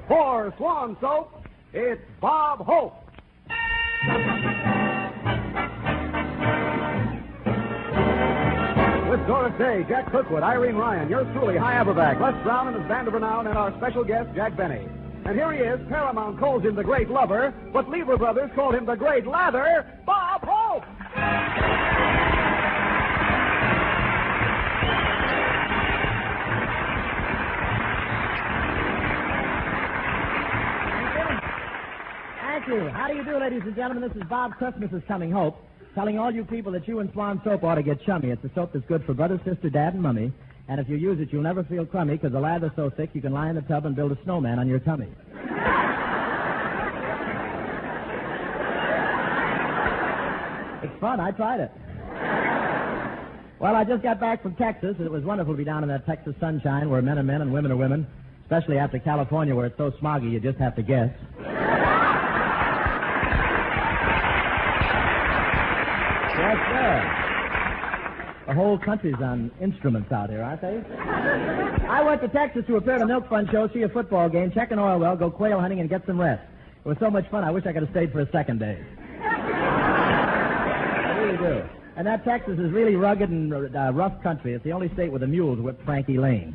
For Swan Soap, it's Bob Hope. With Doris Day, Jack Cookwood, Irene Ryan, yours truly, High Aberback, Les Brown and his band of renown, and our special guest, Jack Benny. And here he is. Paramount calls him the Great Lover, but Lever Brothers call him the Great Lather, Bob Hope. Thank you. How do you do, ladies and gentlemen? This is Bob Christmas is Coming Hope, telling all you people that you and Swan Soap ought to get chummy. It's a soap that's good for brother, sister, dad, and mummy. And if you use it, you'll never feel crummy because the lather's so thick you can lie in the tub and build a snowman on your tummy. It's fun. I tried it. Well, I just got back from Texas. It was wonderful to be down in that Texas sunshine where men are men and women are women, especially after California where it's so smoggy you just have to guess. Yes, sir. The whole country's on instruments out here, aren't they? I went to Texas to appear at a Milk Fund show, see a football game, check an oil well, go quail hunting, and get some rest. It was so much fun, I wish I could have stayed for a second day. I really do. And that Texas is really rugged and rough country. It's the only state where the mules whip Frankie Lane.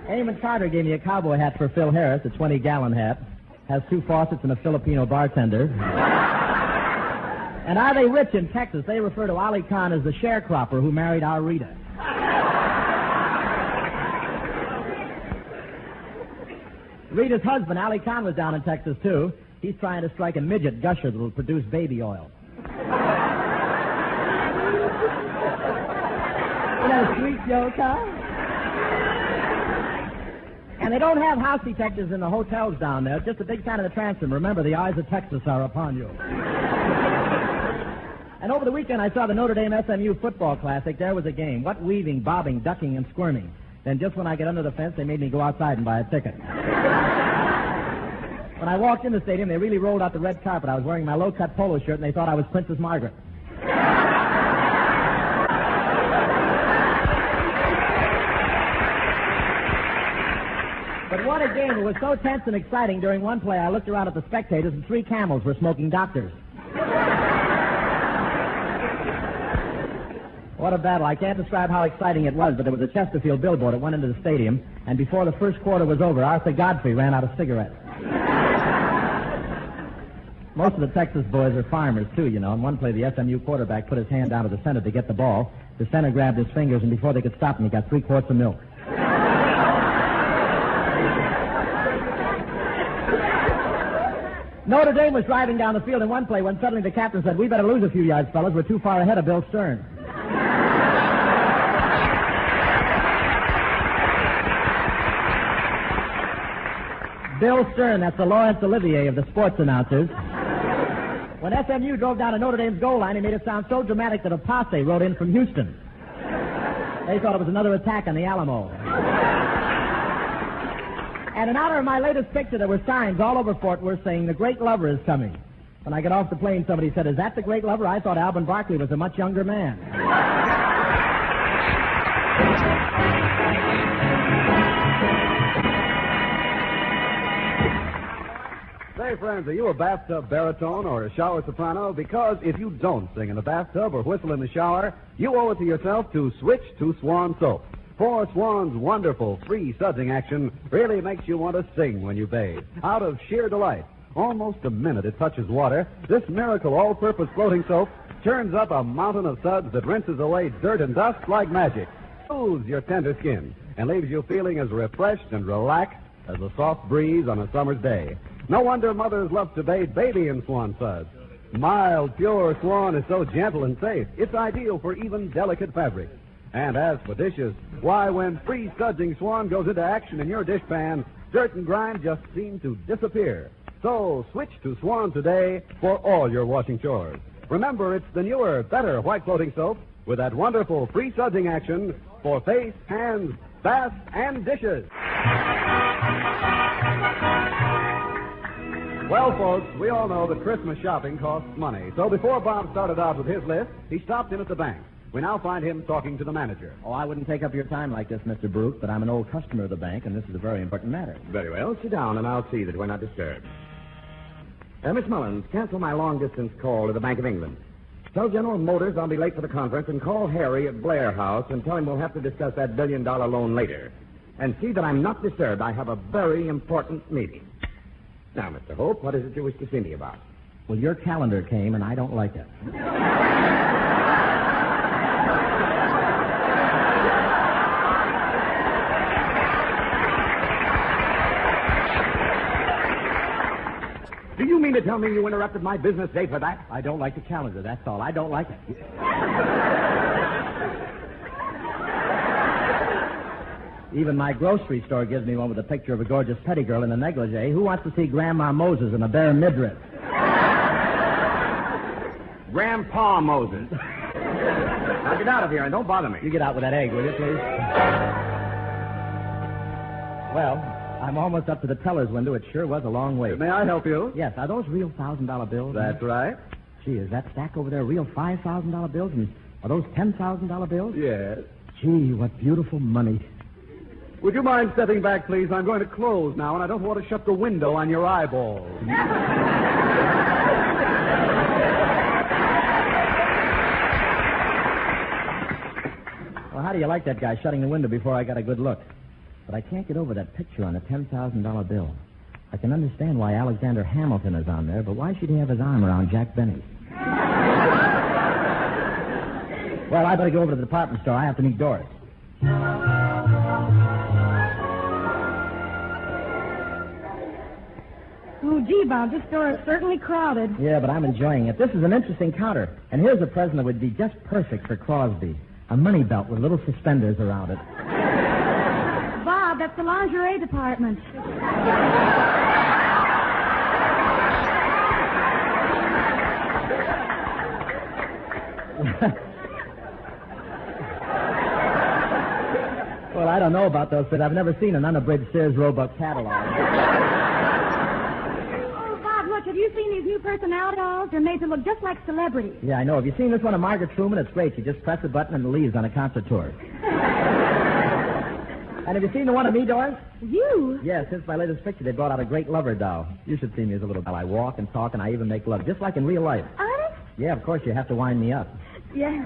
Eamon Carter gave me a cowboy hat for Phil Harris, a 20-gallon hat. Has 2 faucets and a Filipino bartender. And are they rich in Texas? They refer to Ali Khan as the sharecropper who married our Rita. Rita's husband, Ali Khan, was down in Texas, too. He's trying to strike a midget gusher that will produce baby oil. Isn't that a sweet joke, huh? And they don't have house detectives in the hotels down there. It's just a big sign of the transom. Remember, the eyes of Texas are upon you. And over the weekend, I saw the Notre Dame SMU football classic. There was a game. What weaving, bobbing, ducking, and squirming. Then just when I get under the fence, they made me go outside and buy a ticket. When I walked in the stadium, they really rolled out the red carpet. I was wearing my low-cut polo shirt, and they thought I was Princess Margaret. But what a game. It was so tense and exciting. During one play, I looked around at the spectators, and 3 camels were smoking doctors. What a battle. I can't describe how exciting it was, but there was a Chesterfield billboard that went into the stadium, and before the first quarter was over, Arthur Godfrey ran out of cigarettes. Most of the Texas boys are farmers, too, you know. In one play, the SMU quarterback put his hand down to the center to get the ball. The center grabbed his fingers, and before they could stop him, he got 3 quarts of milk. Notre Dame was driving down the field in one play when suddenly the captain said, "We better lose a few yards, fellas. We're too far ahead of Bill Stern." Bill Stern, that's the Laurence Olivier of the sports announcers. When SMU drove down to Notre Dame's goal line, he made it sound so dramatic that a posse rode in from Houston. They thought it was another attack on the Alamo. And in honor of my latest picture, there were signs all over Fort Worth saying, "The Great Lover is coming." When I got off the plane, somebody said, "Is that the Great Lover?" I thought Alvin Barkley was a much younger man. Say, friends, are you a bathtub baritone or a shower soprano? Because if you don't sing in the bathtub or whistle in the shower, you owe it to yourself to switch to Swan Soap. For Swan's wonderful free sudsing action really makes you want to sing when you bathe. Out of sheer delight, almost the minute it touches water, this miracle all-purpose floating soap churns up a mountain of suds that rinses away dirt and dust like magic, soothes your tender skin, and leaves you feeling as refreshed and relaxed as a soft breeze on a summer's day. No wonder mothers love to bathe baby in Swan suds. Mild, pure Swan is so gentle and safe, it's ideal for even delicate fabrics. And as for dishes, why, when free sudsing Swan goes into action in your dishpan, dirt and grime just seem to disappear. So switch to Swan today for all your washing chores. Remember, it's the newer, better white floating soap with that wonderful free sudsing action for face, hands, bath, and dishes. Well, folks, we all know that Christmas shopping costs money. So before Bob started out with his list, he stopped in at the bank. We now find him talking to the manager. Oh, I wouldn't take up your time like this, Mr. Brute, but I'm an old customer of the bank, and this is a very important matter. Very well. Sit down, and I'll see that we're not disturbed. Miss Mullins, cancel my long-distance call to the Bank of England. Tell General Motors I'll be late for the conference, and call Harry at Blair House and tell him we'll have to discuss that $1 billion loan later. And see that I'm not disturbed. I have a very important meeting. Now, Mr. Hope, what is it you wish to see me about? Well, your calendar came, and I don't like it. Do you mean to tell me you interrupted my business day for that? I don't like the calendar, that's all. I don't like it. Even my grocery store gives me one with a picture of a gorgeous petty girl in a negligee. Who wants to see Grandma Moses in a bare midriff? Grandpa Moses. Now get out of here and don't bother me. You get out with that egg, will you, please? Well, I'm almost up to the teller's window. It sure was a long way. May I help you? Yes, are those real $1,000 bills? That's right. Gee, is that stack over there real $5,000 bills? And are those $10,000 bills? Yes. Gee, what beautiful money. Would you mind stepping back, please? I'm going to close now, and I don't want to shut the window on your eyeballs. Well, how do you like that guy shutting the window before I got a good look? But I can't get over that picture on the $10,000 bill. I can understand why Alexander Hamilton is on there, but why should he have his arm around Jack Benny? Well, I better go over to the department store. I have to meet Doris. Oh, gee, Bob, this store is certainly crowded. Yeah, but I'm enjoying it. This is an interesting counter. And here's a present that would be just perfect for Crosby. A money belt with little suspenders around it. Bob, that's the lingerie department. Well, I don't know about those, but I've never seen an unabridged Sears Roebuck catalog. Oh, Bob, look, have you seen these new personnel dolls? They're made to look just like celebrities. Yeah, I know. Have you seen this one of Margaret Truman? It's great. You just press a button and it leaves on a concert tour. And have you seen the one of me, Doris? You? Yes, since my latest picture, they brought out a great lover doll. You should see me as a little doll. I walk and talk, and I even make love, just like in real life. Honest? Yeah, of course, you have to wind me up. Yeah,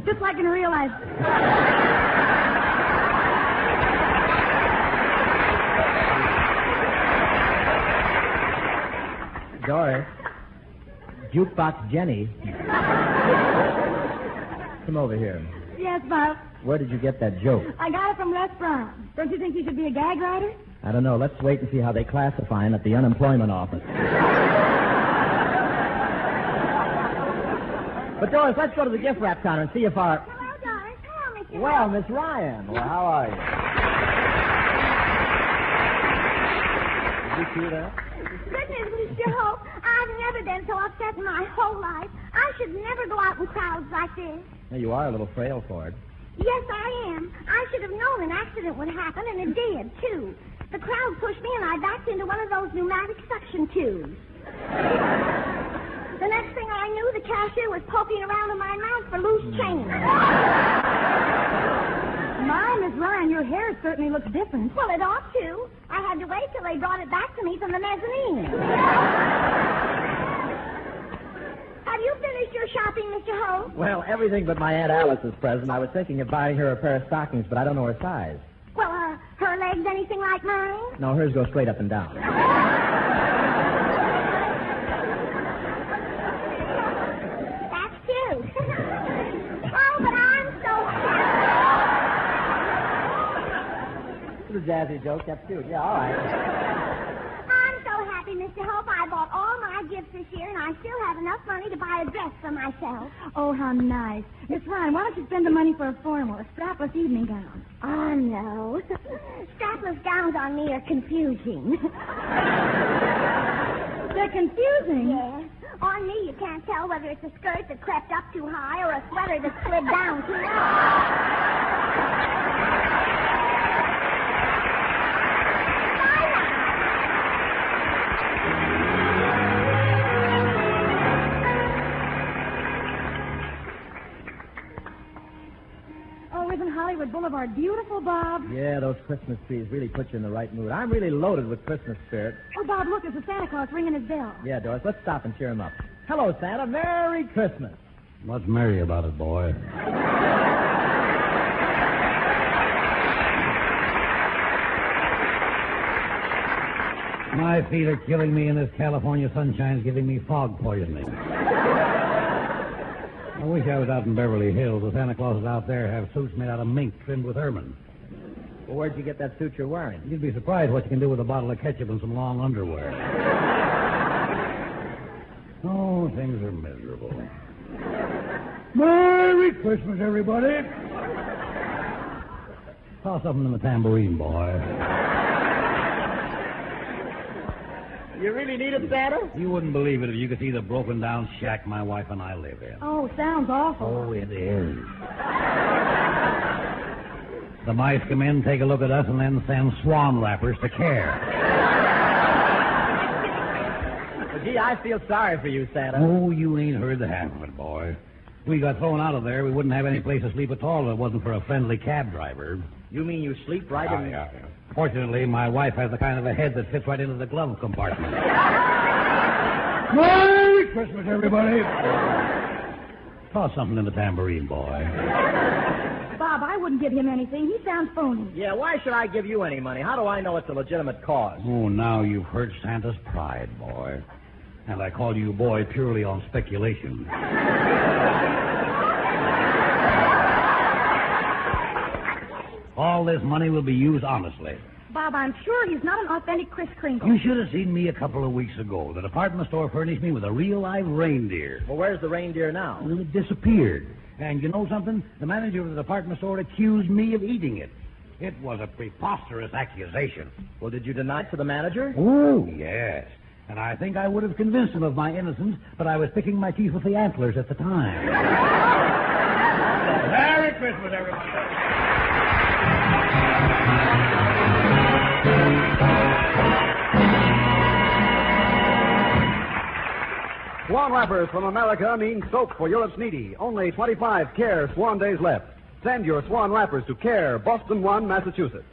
just like in real life. Doris, Jukebox Jenny. Come over here. Yes, Bob. Where did you get that joke? I got it from Les Brown. Don't you think you should be a gag writer? I don't know. Let's wait and see how they classify him at the unemployment office. But, Doris, let's go to the gift wrap counter and see if our... Hello, Doris. Hello, Mr. Well, Miss Ryan. Well, how are you? Did you see that? Goodness, Mr. Hope, I've never been so upset in my whole life. I should never go out in crowds like this. Now, you are a little frail for it. Yes, I am. I should have known an accident would happen, and it did, too. The crowd pushed me, and I backed into one of those pneumatic suction tubes. The next thing I knew, the cashier was poking around in my mouth for loose change. My, Miss Ryan, your hair certainly looks different. Well, it ought to. I had to wait till they brought it back to me from the mezzanine. Have you finished your shopping, Mr. Hope? Well, everything but my Aunt Alice's present. I was thinking of buying her a pair of stockings, but I don't know her size. Well, her legs anything like mine? No, hers go straight up and down. That's cute. Oh, but I'm so It's a jazzy joke. That's cute. Yeah, all right. I'm so happy, Mr. Hope. I bought all my gifts this year, and I still have enough money to buy a dress for myself. Oh, how nice. Miss Ryan, why don't you spend the money for a formal, a strapless evening gown? Oh, no. Strapless gowns on me are confusing. They're confusing. Yes. On me, you can't tell whether it's a skirt that crept up too high or a sweater that slid down too low. beautiful, Bob. Yeah, those Christmas trees really put you in the right mood. I'm really loaded with Christmas spirit. Oh, Bob, look, there's a Santa Claus ringing his bell. Yeah, Doris, let's stop and cheer him up. Hello, Santa. Merry Christmas. What's merry about it, boy? My feet are killing me, and this California sunshine's giving me fog poisoning. I wish I was out in Beverly Hills. The Santa Clauses out there have suits made out of mink trimmed with ermine. Well, where'd you get that suit you're wearing? You'd be surprised what you can do with a bottle of ketchup and some long underwear. Oh, things are miserable. Merry Christmas, everybody. Toss something in the tambourine, boy. You really need it, Santa? You wouldn't believe it if you could see the broken-down shack my wife and I live in. Oh, sounds awful. Oh, it is. The mice come in, take a look at us, and then send swan wrappers to care. Well, gee, I feel sorry for you, Santa. Oh, you ain't heard the half of it, boy. If we got thrown out of there, we wouldn't have any place to sleep at all if it wasn't for a friendly cab driver. You mean you sleep right in... Yeah. Fortunately, my wife has the kind of a head that fits right into the glove compartment. Merry Christmas, everybody. Toss something in the tambourine, boy. Bob, I wouldn't give him anything. He sounds phony. Yeah, why should I give you any money? How do I know it's a legitimate cause? Oh, now you've hurt Santa's pride, boy. And I call you boy purely on speculation. All this money will be used honestly. Bob, I'm sure he's not an authentic Kris Kringle. You should have seen me a couple of weeks ago. The department store furnished me with a real live reindeer. Well, where's the reindeer now? Well, it disappeared. And you know something? The manager of the department store accused me of eating it. It was a preposterous accusation. Well, did you deny it to the manager? Oh, yes. And I think I would have convinced him of my innocence, but I was picking my teeth with the antlers at the time. Merry Christmas, everybody. Swan wrappers from America mean soap for Europe's needy. Only 25 Care Swan days left. Send your Swan wrappers to Care, Boston 1, Massachusetts.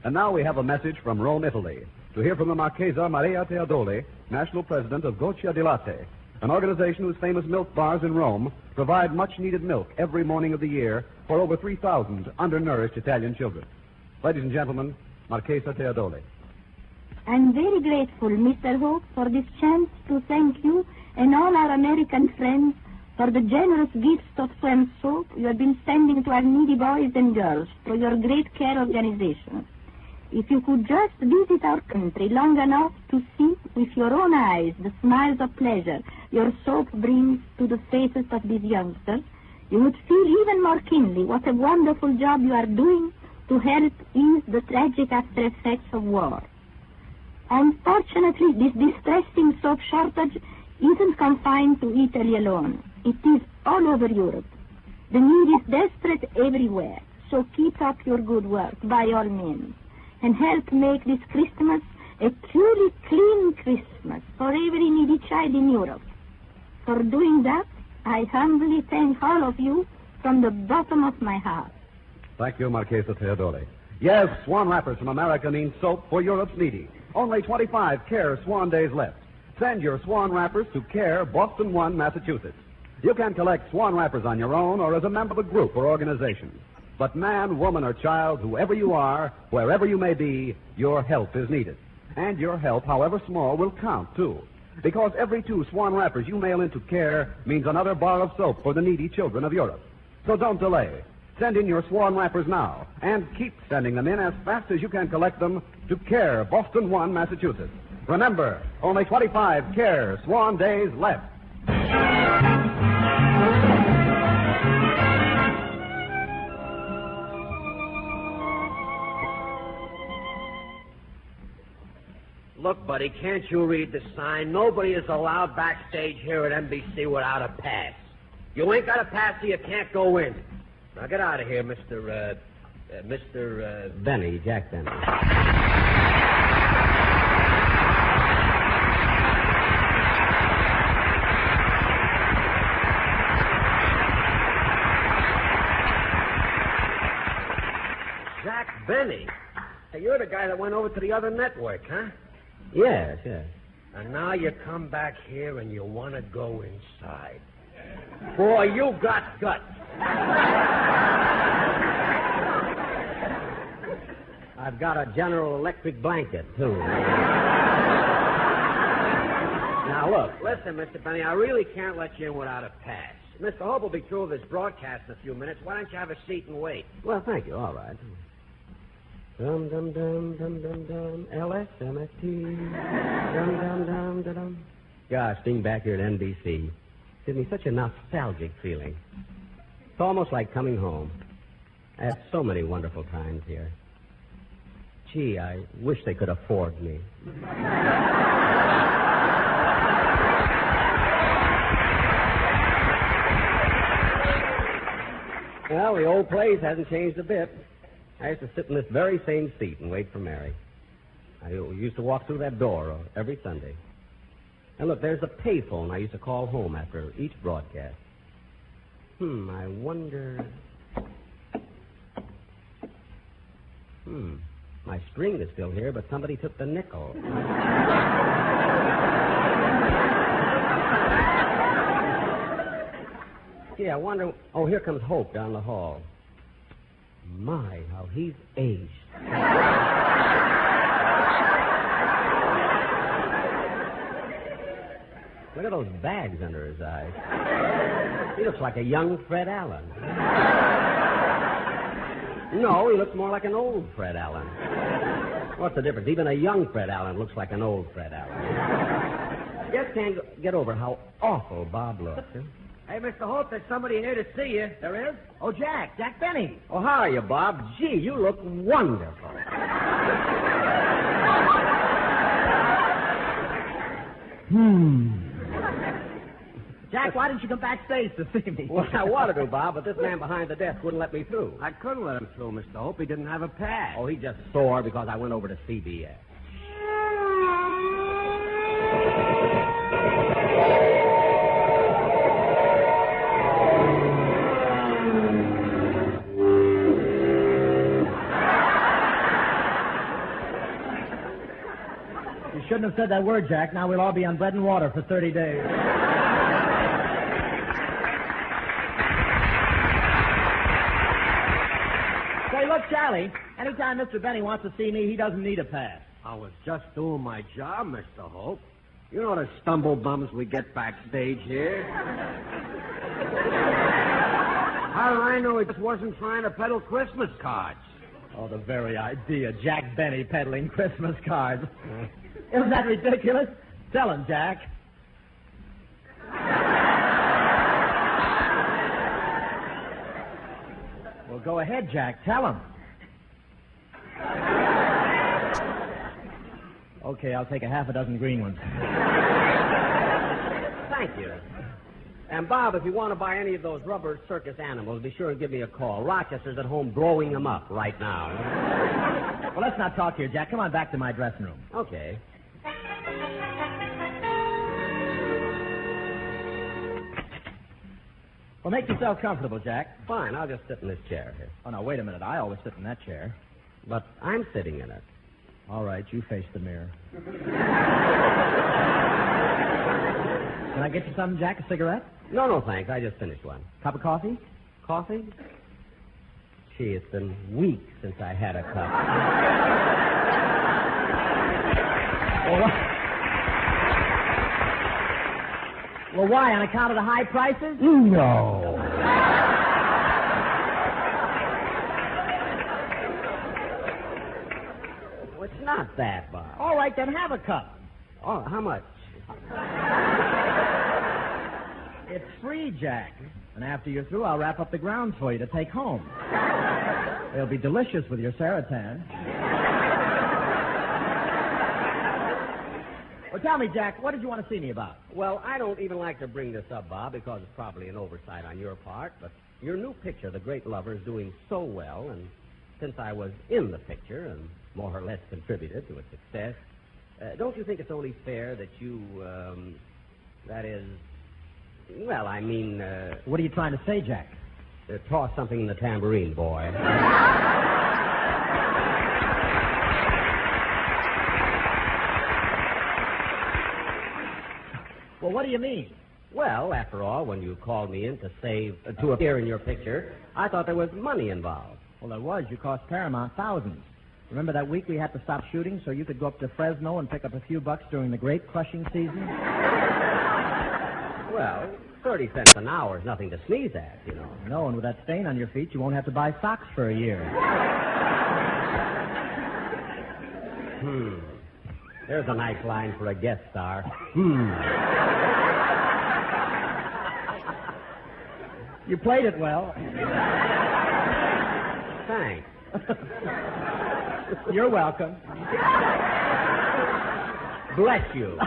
And now we have a message from Rome, Italy. To hear from the Marchesa Maria Teodoli, national president of Goccia di Latte, an organization whose famous milk bars in Rome provide much-needed milk every morning of the year for over 3,000 undernourished Italian children. Ladies and gentlemen, Marchesa Teodoli. I'm very grateful, Mr. Hope, for this chance to thank you and all our American friends for the generous gifts of swim soap you have been sending to our needy boys and girls through your great care organization. If you could just visit our country long enough to see with your own eyes the smiles of pleasure your soap brings to the faces of these youngsters, you would feel even more keenly what a wonderful job you are doing to help ease the tragic after effects of war. Unfortunately, this distressing soap shortage isn't confined to Italy alone. It is all over Europe. The need is desperate everywhere, so keep up your good work by all means and help make this Christmas a truly clean Christmas for every needy child in Europe. For doing that, I humbly thank all of you from the bottom of my heart. Thank you, Marchesa Teodoli. Yes, Swan wrappers from America mean soap for Europe's needy. Only 25 Care Swan days left. Send your Swan wrappers to Care, Boston 1, Massachusetts. You can collect Swan wrappers on your own or as a member of a group or organization. But man, woman, or child, whoever you are, wherever you may be, your help is needed. And your help, however small, will count, too. Because every 2 Swan wrappers you mail into Care means another bar of soap for the needy children of Europe. So don't delay. Send in your Swan wrappers now, and keep sending them in as fast as you can collect them to Care, Boston 1, Massachusetts. Remember, only 25 Care Swan days left. Look, buddy, can't you read the sign? Nobody is allowed backstage here at NBC without a pass. You ain't got a pass, so you can't go in. Now get out of here, Mr. Benny, Jack Benny. Jack Benny. Hey, you're the guy that went over to the other network, huh? Yes, yes. And now you come back here and you want to go inside. Boy, you got guts. I've got a General Electric blanket, too. Now, look, listen, Mr. Benny, I really can't let you in without a pass. Mr. Hope will be through with this broadcast in a few minutes. Why don't you have a seat and wait? Well, thank you. All right. Dum dum dum dum dum dum LSMFT. Dum dum dum dum dum. Gosh, being back here at NBC gives me such a nostalgic feeling. It's almost like coming home. I had so many wonderful times here. Gee, I wish they could afford me. Well, the old place hasn't changed a bit. I used to sit in this very same seat and wait for Mary. I used to walk through that door every Sunday. And look, there's a payphone I used to call home after each broadcast. I wonder... My string is still here, but somebody took the nickel. Gee, I wonder... Oh, here comes Hope down the hall. My, how he's aged. Look at those bags under his eyes. He looks like a young Fred Allen. No, he looks more like an old Fred Allen. What's the difference? Even a young Fred Allen looks like an old Fred Allen. Just can't get over how awful Bob looks. Huh? Hey, Mr. Hope, there's somebody here to see you. There is? Oh, Jack Benny. Oh, how are you, Bob? Gee, you look wonderful. Jack, why didn't you come backstage to see me? Well, I wanted to, Bob, but this man behind the desk wouldn't let me through. I couldn't let him through, Mr. Hope. He didn't have a pass. Oh, he's just sore because I went over to CBS. You shouldn't have said that word, Jack. Now we'll all be on bread and water for 30 days. Say, look, Charlie, anytime Mr. Benny wants to see me, he doesn't need a pass. I was just doing my job, Mr. Hope. You know the stumble bums we get backstage here. How do I know he just wasn't trying to peddle Christmas cards? Oh, the very idea. Jack Benny peddling Christmas cards. Isn't that ridiculous? Tell him, Jack. Well, go ahead, Jack. Tell him. Okay, I'll take a half a dozen green ones. Thank you. And, Bob, if you want to buy any of those rubber circus animals, be sure and give me a call. Rochester's at home growing them up right now. Well, let's not talk here, Jack. Come on back to my dressing room. Okay. Well, make yourself comfortable, Jack. Fine, I'll just sit in this chair here. Oh, now, wait a minute. I always sit in that chair. But I'm sitting in it. All right, you face the mirror. Can I get you something, Jack? A cigarette? No, thanks. I just finished one. Cup of coffee? Coffee? Gee, it's been weeks since I had a cup. Well, why? On account of the high prices? No. Well, it's not that, Bob. All right, then have a cup. Oh, how much? It's free, Jack. And after you're through, I'll wrap up the grounds for you to take home. They'll be delicious with your Saratan. Well, tell me, Jack, what did you want to see me about? Well, I don't even like to bring this up, Bob, because it's probably an oversight on your part, but your new picture, The Great Lover, is doing so well, and since I was in the picture and more or less contributed to its success, don't you think it's only fair that you, that is, well, I mean... What are you trying to say, Jack? Toss something in the tambourine, boy. do you mean? Well, after all, when you called me in to appear in your picture, I thought there was money involved. Well, there was. You cost Paramount thousands. Remember that week we had to stop shooting so you could go up to Fresno and pick up a few bucks during the grape crushing season? Well, 30 cents an hour is nothing to sneeze at, you know. No, and with that stain on your feet, you won't have to buy socks for a year. There's a nice line for a guest star. You played it well. Thanks. You're welcome. Bless you.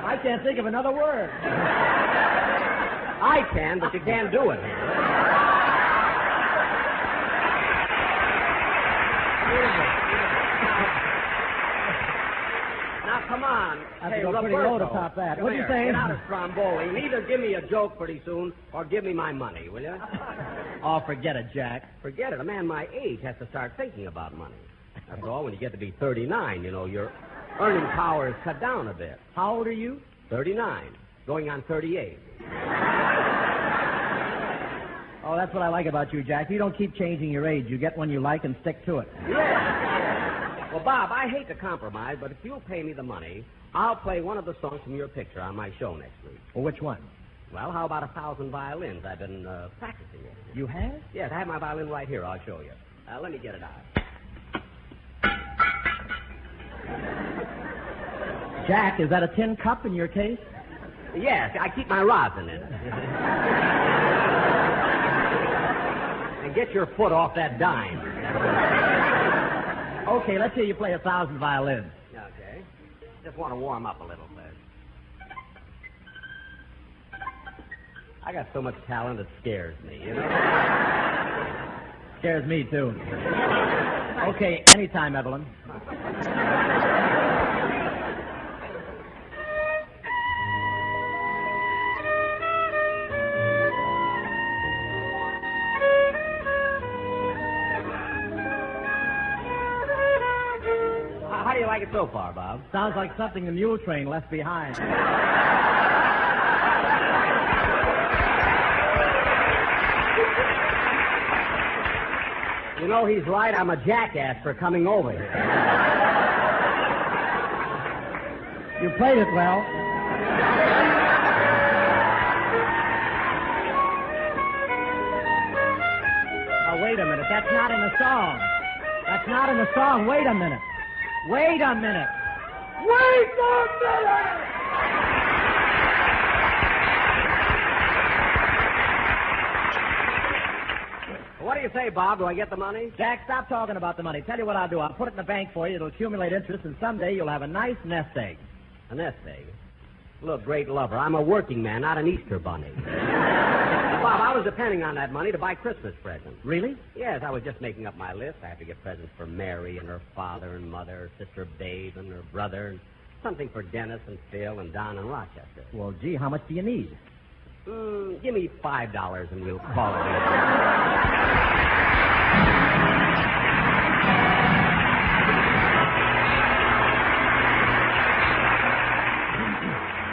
I can't think of another word. I can, but you can't do it. Now, come on. I have to go pretty low to top that. What are you saying? Get out of Stromboli. Either give me a joke pretty soon or give me my money, will you? Oh, forget it, Jack. Forget it. A man my age has to start thinking about money. After all, when you get to be 39, you know, your earning power is cut down a bit. How old are you? 39. Going on 38. Oh, that's what I like about you, Jack. You don't keep changing your age. You get one you like and stick to it. Yeah. Well, Bob, I hate to compromise, but if you'll pay me the money, I'll play one of the songs from your picture on my show next week. Well, which one? Well, how about 1,000 violins? I've been practicing it. You have? Yes, I have my violin right here. I'll show you. Let me get it out. Jack, is that a tin cup in your case? Yes, I keep my rods in it. And get your foot off that dime. Okay, let's hear you play 1,000 violins. Okay. Just want to warm up a little bit. I got so much talent it scares me, you know? Scares me, too. Okay, anytime, Evelyn. How do you like it so far, Bob? Sounds like something the mule train left behind. You know, he's right. I'm a jackass for coming over here. You played it well. Now, wait a minute. That's not in the song. That's not in the song. Wait a minute. Wait a minute. Wait a minute! What do you say, Bob? Do I get the money? Jack, stop talking about the money. Tell you what I'll do. I'll put it in the bank for you. It'll accumulate interest, and someday you'll have a nice nest egg. A nest egg? Look, great lover, I'm a working man, not an Easter bunny. Bob, I was depending on that money to buy Christmas presents. Really? Yes, I was just making up my list. I have to get presents for Mary and her father and mother, her sister Babe and her brother, and something for Dennis and Phil and Don and Rochester. Well, gee, how much do you need? Give me $5 and we'll call it.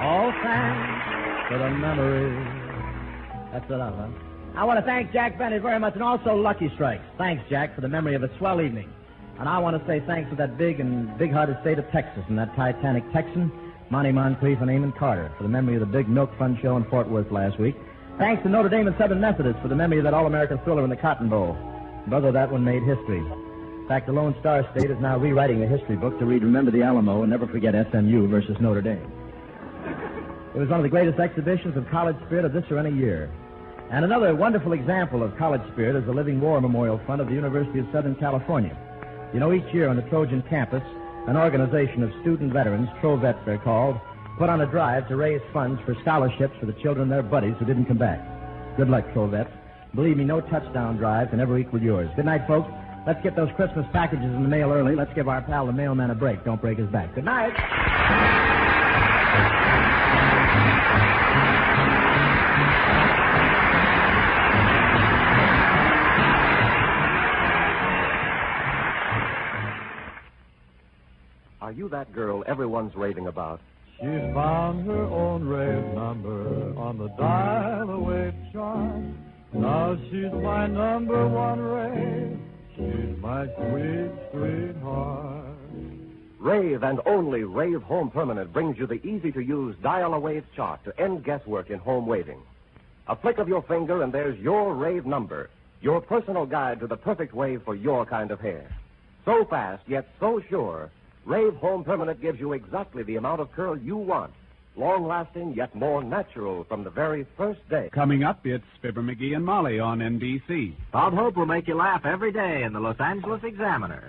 All thanks for the memories. That's enough, huh? I want to thank Jack Benny very much, and also Lucky Strikes. Thanks, Jack, for the memory of a swell evening. And I want to say thanks to that big-hearted state of Texas and that Titanic Texan, Monty Moncrief and Eamon Carter, for the memory of the big Milk Fund show in Fort Worth last week. Thanks to Notre Dame and Southern Methodist for the memory of that All-American thriller in the Cotton Bowl. Brother, that one made history. In fact, the Lone Star State is now rewriting the history book to read Remember the Alamo and Never Forget SMU versus Notre Dame. It was one of the greatest exhibitions of college spirit of this or any year. And another wonderful example of college spirit is the Living War Memorial Fund of the University of Southern California. You know, each year on the Trojan campus, an organization of student veterans, Trovets they're called, put on a drive to raise funds for scholarships for the children of their buddies who didn't come back. Good luck, Trovets. Believe me, no touchdown drive can ever equal yours. Good night, folks. Let's get those Christmas packages in the mail early. Let's give our pal the mailman a break. Don't break his back. Good night. Are you that girl everyone's raving about? She's found her own rave number on the dial-away chart. Now she's my number one rave. She's my sweet, sweetheart. Rave and only Rave Home Permanent brings you the easy-to-use dial-a-wave chart to end guesswork in home waving. A flick of your finger and there's your rave number, your personal guide to the perfect wave for your kind of hair. So fast, yet so sure, Rave Home Permanent gives you exactly the amount of curl you want. Long-lasting, yet more natural from the very first day. Coming up, it's Fibber McGee and Molly on NBC. Bob Hope will make you laugh every day in the Los Angeles Examiner.